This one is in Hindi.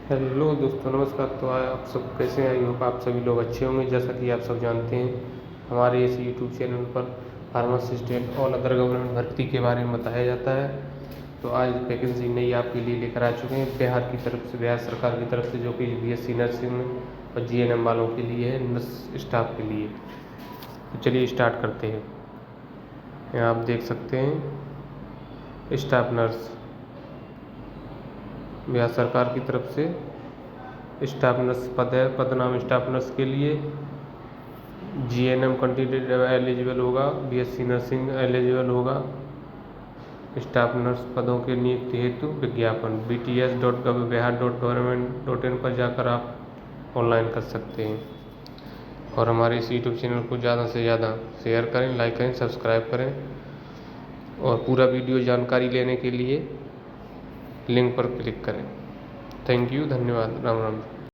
हेलो दोस्तों, नमस्कार। तो आप सब कैसे हैं? आई होप आप सभी लोग अच्छे होंगे। जैसा कि आप सब जानते हैं, हमारे इस यूट्यूब चैनल पर फार्मासी स्टेट और अदर गवर्नमेंट भर्ती के बारे में बताया जाता है। तो आज वैकेंसी नई आपके लिए लेकर आ चुके हैं बिहार की तरफ से, बिहार सरकार की तरफ से, जो कि बीएससी नर्सिंग और जीएनएम वालों के लिए है, नर्स स्टाफ के लिए। तो चलिए स्टार्ट करते हैं। यहाँ आप देख सकते हैं स्टाफ नर्स, बिहार सरकार की तरफ से स्टाफ नर्स पद है। पद नाम स्टाफ नर्स के लिए जीएनएम कैंडिडेट एलिजिबल होगा, बीएससी नर्सिंग एलिजिबल होगा। स्टाफ नर्स पदों के नियुक्ति हेतु विज्ञापन bts.bihargovernment.in पर जाकर आप ऑनलाइन कर सकते हैं। और हमारे इस यूट्यूब चैनल को ज़्यादा से ज़्यादा शेयर करें, लाइक करें, सब्सक्राइब करें। और पूरा वीडियो जानकारी लेने के लिए लिंक पर क्लिक करें। थैंक यू, धन्यवाद, राम राम।